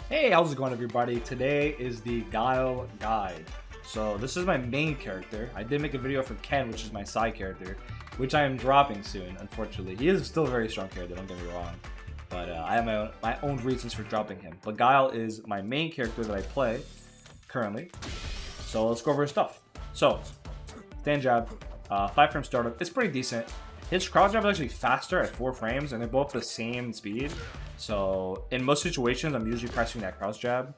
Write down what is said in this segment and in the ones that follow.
Hey, how's it going, everybody? Today is the Guile guide. So this is my main character. I did make a video for Ken, which is my side character, which I am dropping soon, unfortunately. He is still a very strong character, don't get me wrong. But I have my own reasons for dropping him. But Guile is my main character that I play currently. So let's go over his stuff. So, stand jab, 5-frame startup. It's pretty decent. His cross jab is actually faster at 4 frames, and they're both the same speed. So in most situations, I'm usually pressing that cross jab,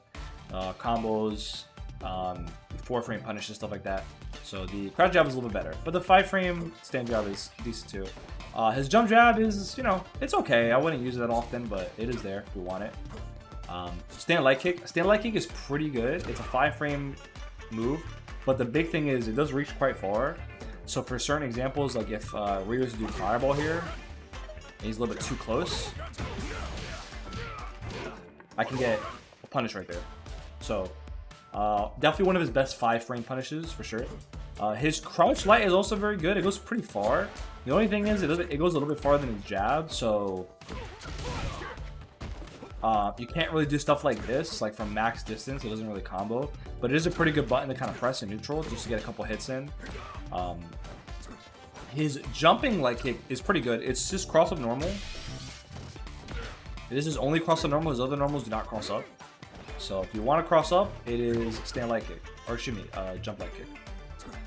combos, 4-frame punishes, stuff like that. So the cross jab is a little bit better, but the 5-frame stand jab is decent too. His jump jab is, it's okay. I wouldn't use it that often, but it is there if we want it. Stand light kick. Stand light kick is pretty good. It's a 5-frame move, but the big thing is it does reach quite far. So for certain examples, like if Rio's do fireball here, and he's a little bit too close, I can get a punish right there. So definitely one of his best 5-frame punishes for sure. His crouch light is also very good. It goes pretty far. The only thing is it goes a little bit farther than his jab, so you can't really do stuff like this, like from max distance. It doesn't really combo, but it is a pretty good button to kind of press in neutral just to get a couple hits in. His jumping light kick is pretty good. It's just cross up normal. This is only cross up normal. His other normals do not cross up. So if you want to cross up, it is stand light kick, or excuse me, jump light kick.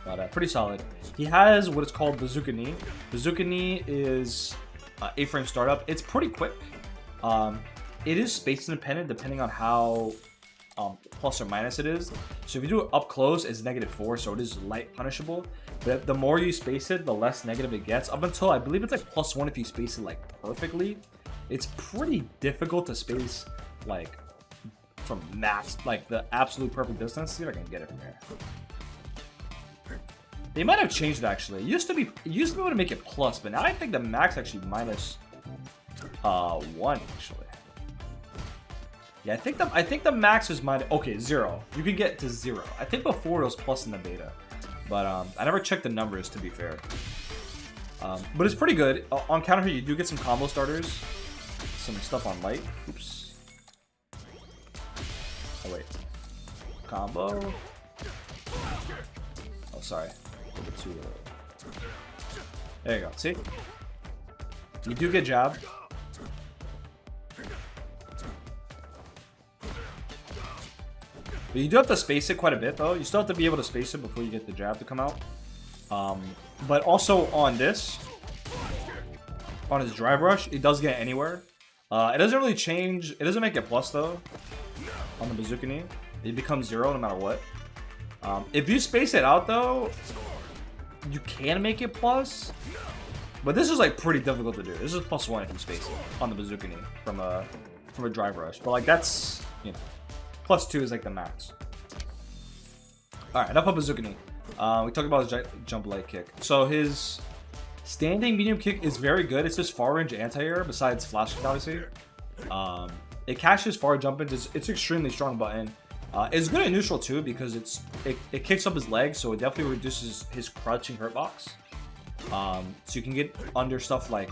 But pretty solid. He has what is called bazooka knee. Bazooka knee is 8-frame startup. It's pretty quick. It is space independent depending on how plus or minus it is. So if you do it up close, it's -4, so it is light punishable. But the more you space it, the less negative it gets. Up until I believe it's like +1 if you space it like perfectly. It's pretty difficult to space like from max, like the absolute perfect distance. Let's see if I can get it from here. They might have changed it actually. It used to be able to make it plus, but now I think the max actually -1 actually. Yeah, I think the max is okay, 0. You can get to 0. I think before it was plus in the beta, but I never checked the numbers to be fair. But it's pretty good. On counter hit, you do get some combo starters, some stuff on light. Oops. Oh wait, combo. Oh sorry, a little bit too. There you go. See, you do get jab. But you do have to space it quite a bit, though. You still have to be able to space it before you get the jab to come out. But also on this, on his drive rush, it does get anywhere. It doesn't really change. It doesn't make it plus, though, on the bazooka knee. It becomes 0 no matter what. If you space it out, though, you can make it plus. But this is, like, pretty difficult to do. This is +1 if you space it on the bazooka knee from a drive rush. But, like, that's, +2 is like the max. Alright, enough of bazooka knee. We talked about his jump light kick. So his standing medium kick is very good. It's just far range anti-air besides flash kick, obviously. It caches far jump into. It's an extremely strong button. It's good at neutral too because it kicks up his legs, so it definitely reduces his crouching hurt box. So you can get under stuff like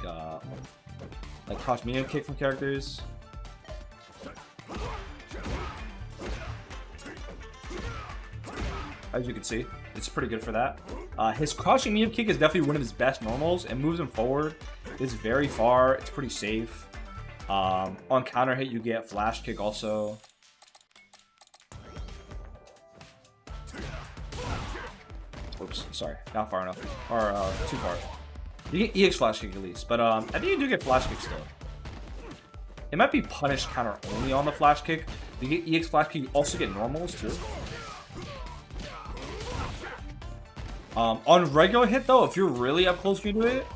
crouch medium kick from characters. As you can see, it's pretty good for that. His crouching medium kick is definitely one of his best normals. It moves him forward. It's very far. It's pretty safe. On counter hit, you get flash kick also. Oops, sorry, not far enough, or too far. You get EX flash kick at least, but I think you do get flash kick still. It might be punish counter only on the flash kick. You get EX flash kick. You also get normals too. On regular hit though, if you're really up close to it,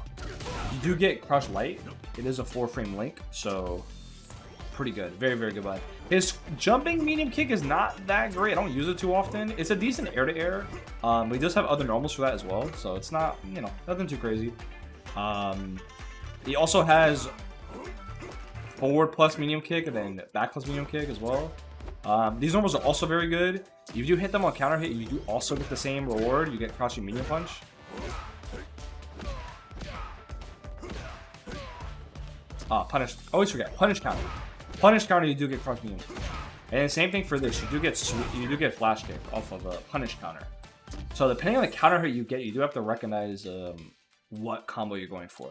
you do get crouch light. It is a 4-frame link, so pretty good. Very, very good button. His jumping medium kick is not that great. I don't use it too often. It's a decent air-to-air. But he does have other normals for that as well, so it's not, nothing too crazy. He also has forward plus medium kick and then back plus medium kick as well. These normals are also very good. If you hit them on counter hit, you do also get the same reward. You get crouching medium punch. Punish. Always forget. Punish counter. Punish counter, you do get crouch medium. And the same thing for this. You do get flash kick off of a punish counter. So depending on the counter hit you get, you do have to recognize what combo you're going for,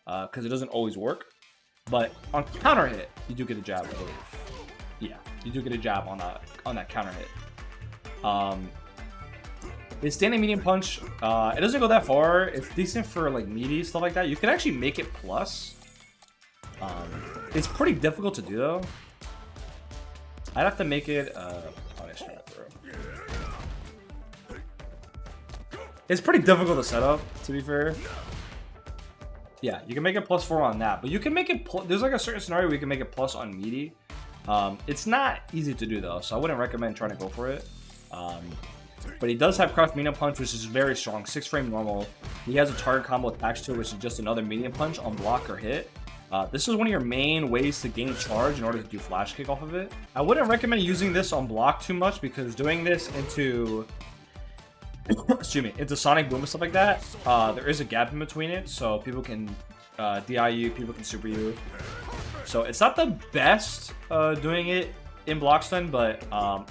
because it doesn't always work. But on counter hit, you do get a jab, I believe. Yeah, you do get a jab on that counter hit. It's standing medium punch. It doesn't go that far. It's decent for like meaty stuff like that. You can actually make it plus. It's pretty difficult to do though. I'd have to make it punish counter throw. It's pretty difficult to set up, to be fair. Yeah, you can make it +4 on that, but you can make it. There's like a certain scenario where you can make it plus on meaty. It's not easy to do though, so I wouldn't recommend trying to go for it. But he does have cross medium punch, which is very strong. 6 frame normal. He has a target combo attached to it, which is just another medium punch on block or hit. This is one of your main ways to gain charge in order to do flash kick off of it. I wouldn't recommend using this on block too much because doing this into excuse me, into Sonic Boom and stuff like that, there is a gap in between it, so people can DI you, people can super you. So it's not the best doing it in block stun, but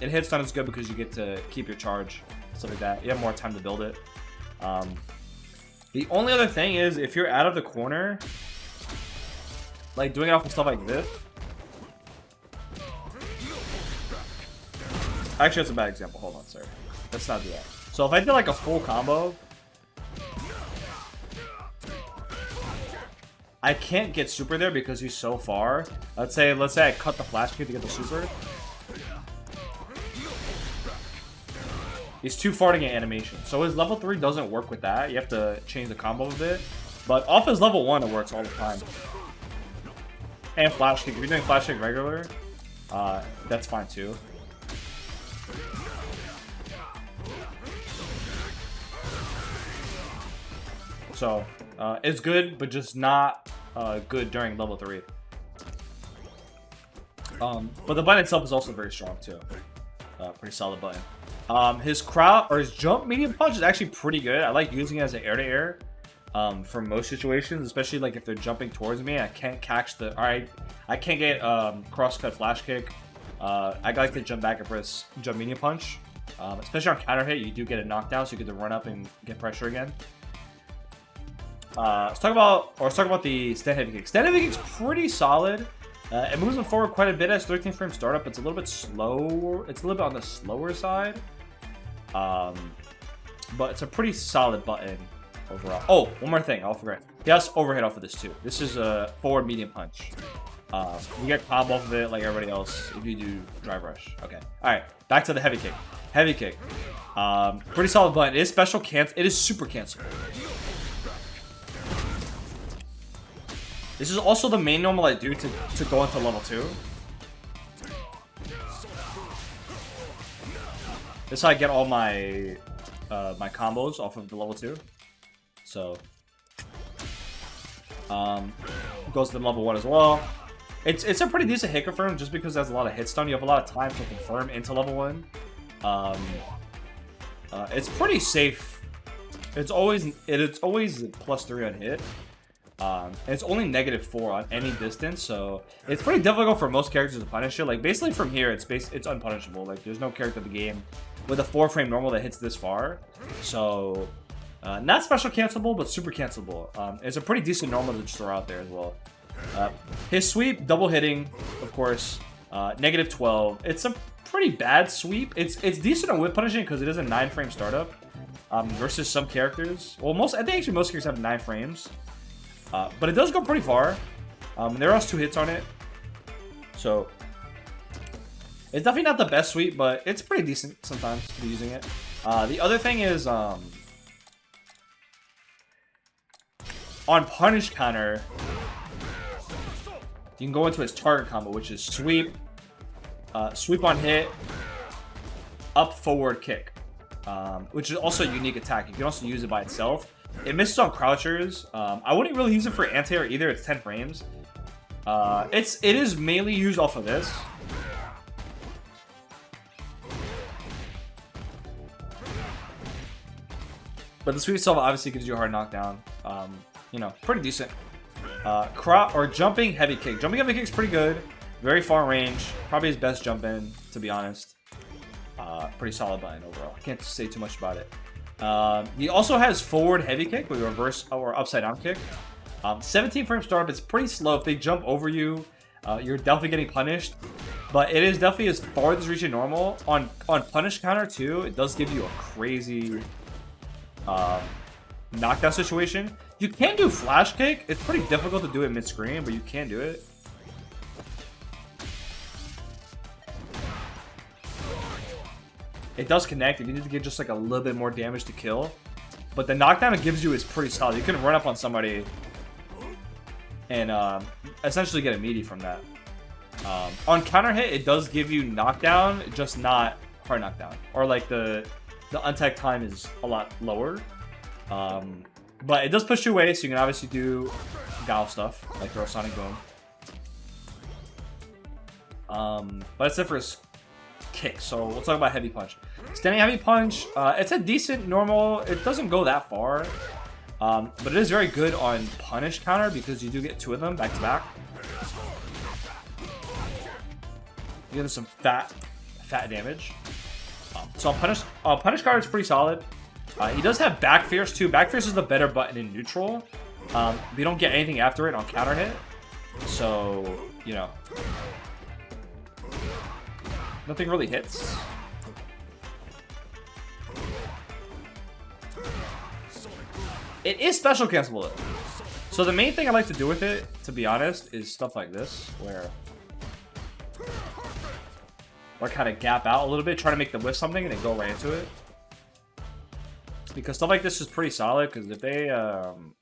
in hit stun is good because you get to keep your charge, stuff like that. You have more time to build it. The only other thing is if you're out of the corner, like doing it off of stuff like this. Actually, that's a bad example. Hold on, sir. Let's not do that. So if I did like a full combo, I can't get super there because he's so far. Let's say I cut the flash kick to get the super. He's too far to get animation. So his level 3 doesn't work with that. You have to change the combo a bit. But off his level 1, it works all the time. And flash kick. If you're doing flash kick regular, that's fine too. So, it's good, but just not good during level 3. But the button itself is also very strong too. Pretty solid button. His jump medium punch is actually pretty good. I like using it as an air-to-air for most situations, especially like if they're jumping towards me. I can't catch I can't get cross-cut flash kick. I like to jump back and press jump medium punch. Especially on counter hit, you do get a knockdown, so you get to run up and get pressure again. Let's talk about the stand heavy kick. Stand heavy kick's pretty solid. It moves him forward quite a bit as 13 frame startup. It's a little bit slow. It's a little bit on the slower side. But it's a pretty solid button overall. Oh, one more thing. I'll forget. He has overhit off of this too. This is a forward medium punch. You get combo off of it like everybody else if you do drive rush. Okay. All right. Back to the heavy kick. Heavy kick. Pretty solid button. It is special cancel. It is super cancelable. This is also the main normal I do to go into level 2. This is how I get all my my combos off of the level 2. So goes to the level 1 as well. It's a pretty decent hit confirm just because it has a lot of hit stun. You have a lot of time to confirm into level 1. It's pretty safe. It's always +3 on hit. And it's only -4 on any distance, so it's pretty difficult for most characters to punish it. Like basically from here, it's unpunishable. Like there's no character in the game with a 4-frame normal that hits this far. So not special cancelable, but super cancelable. It's a pretty decent normal to just throw out there as well. His sweep, double hitting, of course, -12. It's a pretty bad sweep. It's decent on whip punishing because it is a 9-frame startup versus some characters. Well, I think actually most characters have 9 frames. But it does go pretty far. There are also 2 hits on it. So it's definitely not the best sweep, but it's pretty decent sometimes to be using it. The other thing is on punish counter, you can go into his target combo, which is sweep, sweep on hit, up forward kick, which is also a unique attack. You can also use it by itself. It misses on crouchers. I wouldn't really use it for anti-air either. It's 10 frames. It is mainly used off of this. But the sweep itself obviously gives you a hard knockdown. You know, pretty decent. Jumping heavy kick. Jumping heavy kick is pretty good. Very far range. Probably his best jump in, to be honest. Pretty solid button overall. I can't say too much about it. He also has forward heavy kick with reverse or upside down kick. 17 frame startup. It's pretty slow. If they jump over you, you're definitely getting punished. But it is definitely as farthest reaching normal. On punish counter too, it does give you a crazy knockdown situation. You can do flash kick. It's pretty difficult to do it mid-screen, but you can do it. It does connect. You need to get just like a little bit more damage to kill. But the knockdown it gives you is pretty solid. You can run up on somebody and essentially get a meaty from that. On counter hit, it does give you knockdown, just not hard knockdown. Or like the untech time is a lot lower. But it does push you away, so you can obviously do Guile stuff, like throw Sonic Boom. But that's it for his kick, so we'll talk about Heavy Punch. Standing Heavy Punch, it's a decent normal. It doesn't go that far, but it is very good on punish counter because you do get 2 of them back to back. You get some fat damage. So on punish counter, it's pretty solid. He does have back fierce too. Back fierce is the better button in neutral. You don't get anything after it on counter hit, so you know. Nothing really hits. It is special cancelable though. So the main thing I like to do with it, to be honest, is stuff like this, where I kind of gap out a little bit, try to make them whiff something, and then go right into it. Because stuff like this is pretty solid, because if they, I'm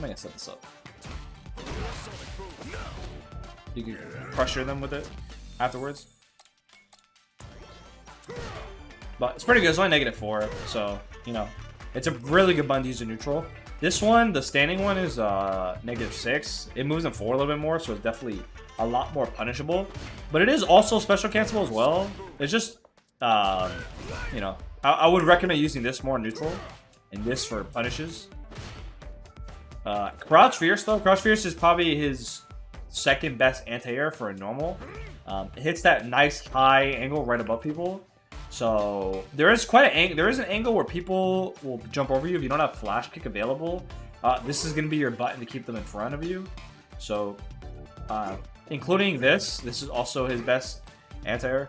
gonna set this up. You can pressure them with it afterwards. But it's pretty good. It's only -4, so, you know, it's a really good button to use in neutral. This one, the standing one, is -6. It moves them forward a little bit more, so it's definitely a lot more punishable. But it is also special cancelable as well. It's just, you know, I would recommend using this more neutral and this for punishes. Crouch Fierce, though. Crouch Fierce is probably his second best anti-air for a normal. It hits that nice high angle right above people. So there is quite an angle where people will jump over you if you don't have flash kick available. This is going to be your button to keep them in front of you. So including this is also his best anti-air.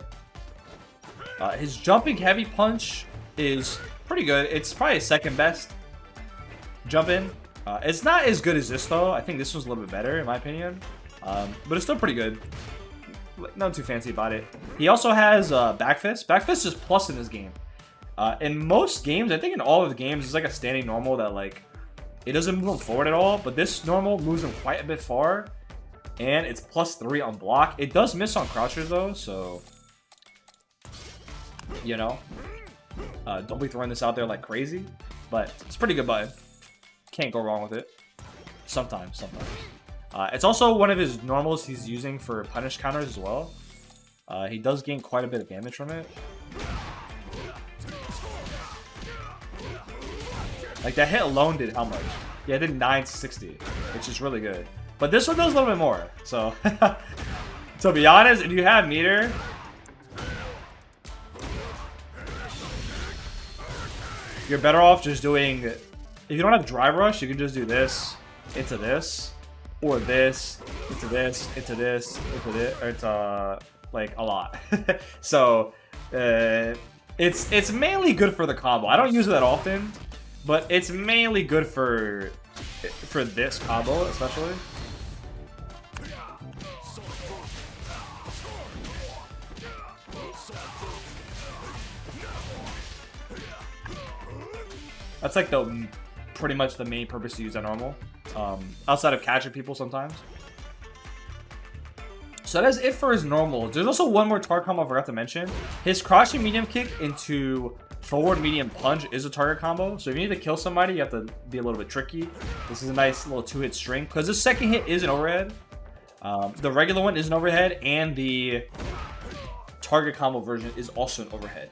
His jumping heavy punch is pretty good. It's probably his second best jump in. It's not as good as this though. I think this one's a little bit better in my opinion. But it's still pretty good. Not too fancy about it. He also has back fist. Back fist is plus in this game. In most games, I think in all of the games, it's like a standing normal that like it doesn't move him forward at all. But this normal moves him quite a bit far, and it's +3 on block. It does miss on crouchers though, so you know, don't be throwing this out there like crazy. But it's a pretty good button. Can't go wrong with it. Sometimes. It's also one of his normals he's using for punish counters as well. He does gain quite a bit of damage from it. Like that hit alone did how much? Yeah, it did 960, which is really good. But this one does a little bit more. So, to be honest, if you have meter, you're better off just doing. If you don't have drive rush, you can just do this into this. Or this, into this, into this, into this, or it's like a lot. So it's mainly good for the combo. I don't use it that often, but it's mainly good for this combo especially. That's like pretty much the main purpose to use that normal. Outside of catching people sometimes. So that is it for his normal. There's also one more target combo I forgot to mention. His crouching medium kick into forward medium punch is a target combo. So if you need to kill somebody, you have to be a little bit tricky. This is a nice little 2-hit string. Because the second hit is an overhead. The regular one is an overhead. And the target combo version is also an overhead.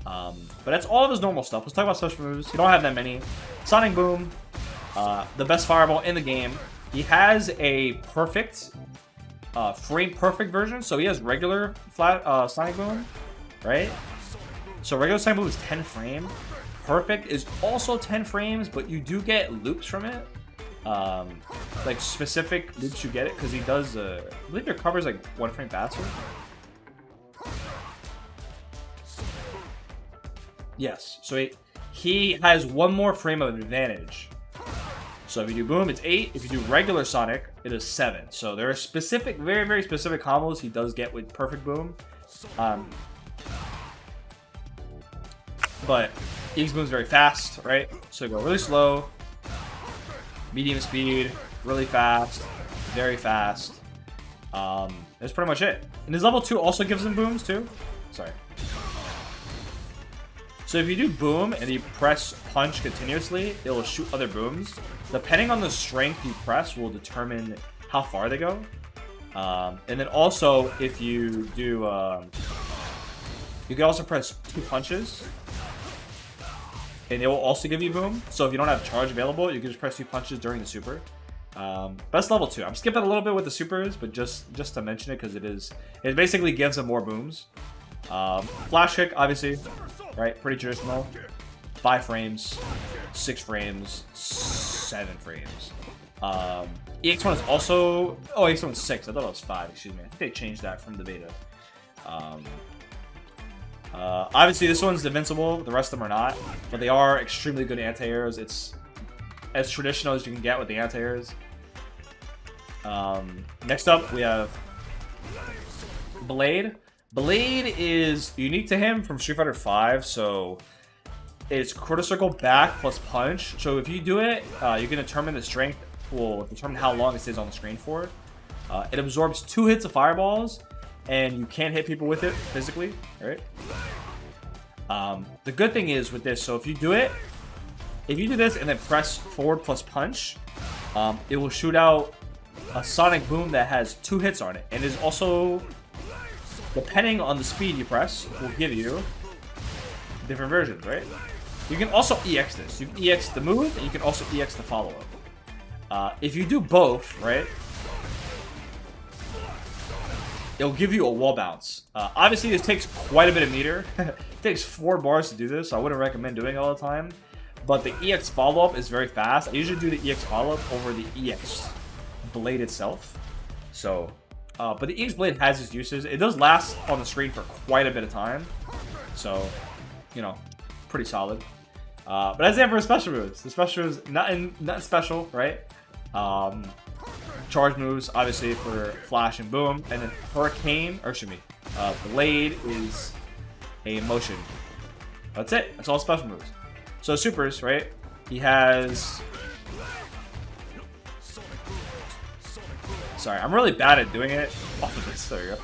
But that's all of his normal stuff. Let's talk about special moves. You don't have that many. Sonic Boom. The best fireball in the game. He has a perfect, frame perfect version. So he has regular flat Sonic Boom, right? So regular Sonic Boom is 10 frame. Perfect is also 10 frames, but you do get loops from it. Like specific loops you get it because he does. I believe it recovers like 1 frame faster. Yes, so he has 1 more frame of advantage. So if you do boom, it's 8. If you do regular Sonic, it is 7. So there are specific, very, very specific combos he does get with perfect boom. But EX boom's very fast, right? So go really slow, medium speed, really fast, very fast. That's pretty much it. And his level 2 also gives him booms too. Sorry. So if you do boom and you press punch continuously, it will shoot other booms. Depending on the strength you press will determine how far they go. And then also if you do, you can also press 2 punches. And it will also give you boom. So if you don't have charge available, you can just press 2 punches during the super. Best level 2. I'm skipping a little bit with the supers, but just to mention it because it basically gives them more booms. Flash kick, obviously, right? Pretty traditional. 5 frames, 6 frames, 7 frames. EX1 is also... Oh, EX1 is 6. I thought it was 5, excuse me. I think they changed that from the beta. Obviously, this one's invincible. The rest of them are not. But they are extremely good anti-airs. It's as traditional as you can get with the anti-airs. Next up, we have Blade. Blade is unique to him from Street Fighter V, so it's quarter circle back plus punch. So if you do it, you can determine the strength will determine how long it stays on the screen for. It absorbs 2 hits of fireballs, and you can't hit people with it physically, right? The good thing is with this, so if you do this and then press forward plus punch, it will shoot out a Sonic Boom that has 2 hits on it, and is also, depending on the speed you press, will give you different versions, right? You can also EX this. You can EX the move, and you can also EX the follow-up. If you do both, right, it'll give you a wall bounce. Obviously, this takes quite a bit of meter. It takes 4 bars to do this, so I wouldn't recommend doing it all the time. But the EX follow-up is very fast. I usually do the EX follow-up over the EX blade itself. So, but the EX blade has its uses. It does last on the screen for quite a bit of time. So, you know, pretty solid. But that's it for special moves. The special moves, nothing special, right? Charge moves, obviously, for Flash and Boom. And then Hurricane, or excuse me, Blade is a motion. That's it. That's all special moves. So supers, right? He has... Sorry, I'm really bad at doing it off of this. There you go.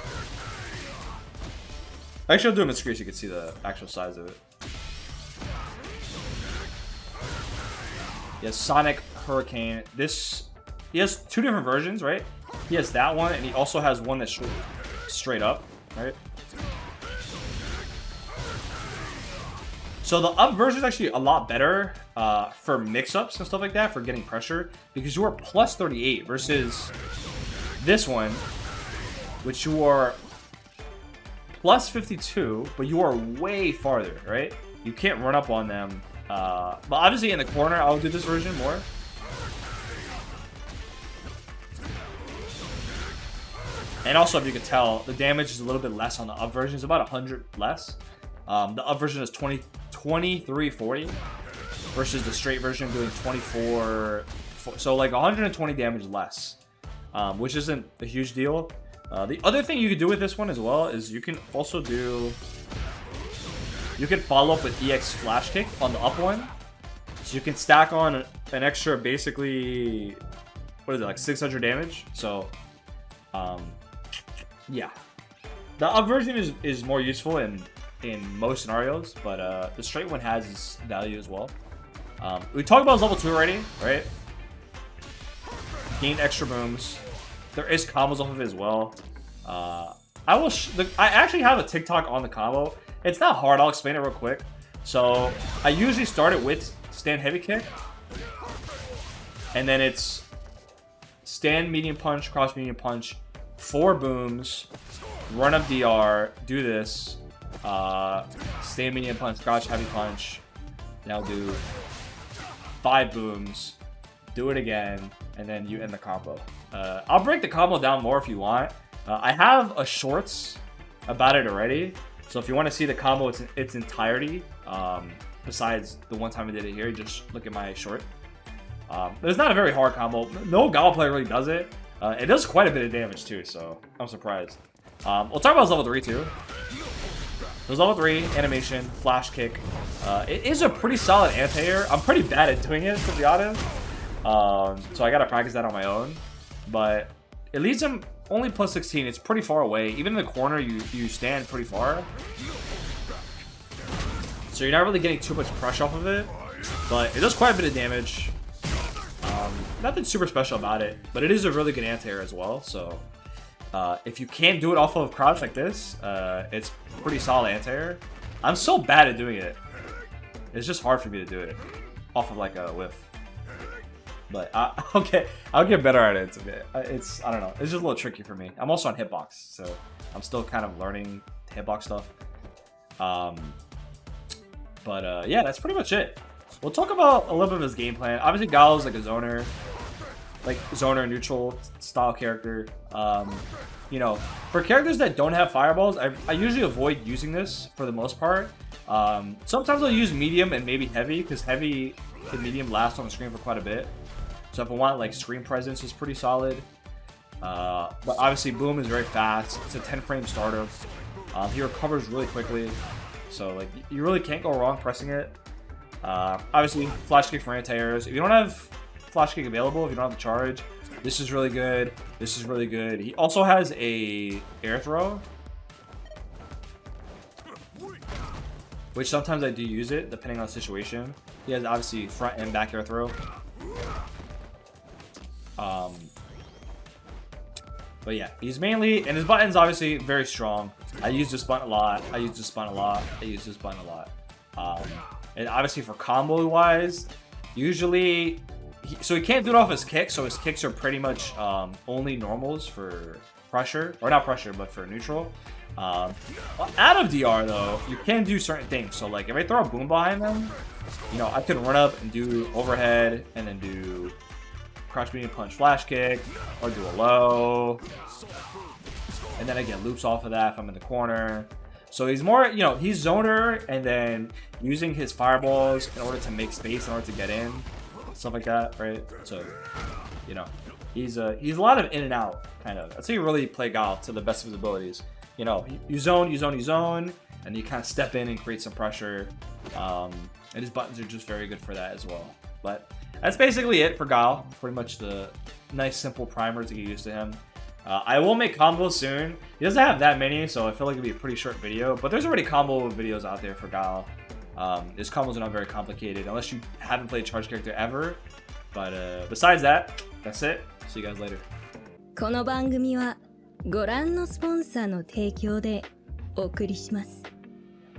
Actually, I'll do him in screen so you can see the actual size of it. He has Sonic, Hurricane. He has 2 different versions, right? He has that one, and he also has one that's straight up, right? So the up version is actually a lot better for mix-ups and stuff like that, for getting pressure, because you are plus 38 versus this one, which you are plus 52, but you are way farther, right? You can't run up on them. But obviously in the corner, I'll do this version more. And also, if you can tell, the damage is a little bit less on the up version. It's about 100 less. The up version is 2340 versus the straight version doing 24. So like 120 damage less, which isn't a huge deal. The other thing you can do with this one as well is you can also do... You can follow up with EX Flash Kick on the up one. So you can stack on an extra, basically, what is it, like 600 damage? So, yeah. The up version is more useful in most scenarios, but the straight one has its value as well. We talked about his level 2 already, right? Gain extra booms. There is combos off of it as well. I actually have a TikTok on the combo. It's not hard. I'll explain it real quick. So I usually start it with stand heavy kick. And then it's stand medium punch, cross medium punch, 4 booms, run up DR, do this, stand medium punch, crouch heavy punch. Now do 5 booms, do it again, and then you end the combo. I'll break the combo down more if you want. I have a shorts about it already, so if you want to see the combo its entirety, besides the one time I did it here, just look at my short. It's not a very hard combo. No Guile player really does it. It does quite a bit of damage too, so I'm surprised. We'll talk about his level 3 too. There's level 3, animation, flash kick. It is a pretty solid anti-air. I'm pretty bad at doing it, to be honest. So I gotta practice that on my own. But it leaves him only plus 16. It's pretty far away. Even in the corner, you stand pretty far. So you're not really getting too much pressure off of it. But it does quite a bit of damage. Nothing super special about it. But it is a really good anti-air as well. So if you can't do it off of crouch like this, it's pretty solid anti-air. I'm so bad at doing it. It's just hard for me to do it off of like a whiff. But I'll get better at it. It's I don't know. It's just a little tricky for me. I'm also on hitbox, so I'm still kind of learning hitbox stuff. Yeah, that's pretty much it. We'll talk about a little bit of his game plan. Obviously, Guile is like a zoner, neutral style character. You know, for characters that don't have fireballs, I usually avoid using this for the most part. Sometimes I'll use medium and maybe heavy, because heavy and medium last on the screen for quite a bit. So if I want like screen presence, is pretty solid. But obviously boom is very fast. It's a 10-frame starter. He recovers really quickly, so like you really can't go wrong pressing it. Obviously flash kick for anti-airs. If you don't have flash kick available, if you don't have the charge, this is really good. This is really good. He also has a air throw, which sometimes I do use it depending on the situation. He has obviously front and back air throw. But yeah, he's mainly, and his button's obviously very strong. I use this button a lot. I use this button a lot. I use this button a lot. And obviously for combo wise, usually, so he can't do it off his kicks. So his kicks are pretty much only normals for pressure, or not pressure, but for neutral. Out of DR though, you can do certain things. So like if I throw a boom behind them, you know, I could run up and do overhead and then do crouch medium punch flash kick, or do a low, and then I get loops off of that if I'm in the corner. So he's more, you know, he's zoner and then using his fireballs in order to make space, in order to get in, stuff like that, right? So, you know, he's a lot of in and out, kind of. I'd say you really play Guile to the best of his abilities. You know, you zone, and you kind of step in and create some pressure. And his buttons are just very good for that as well. But that's basically it for Guile. Pretty much the nice, simple primer to get used to him. I will make combos soon. He doesn't have that many, so I feel like it'll be a pretty short video. But there's already combo videos out there for Guile. His combos are not very complicated, unless you haven't played Charge Character ever. But besides that, that's it. See you guys later. この番組はご覧のスポンサーの提供でお送りします。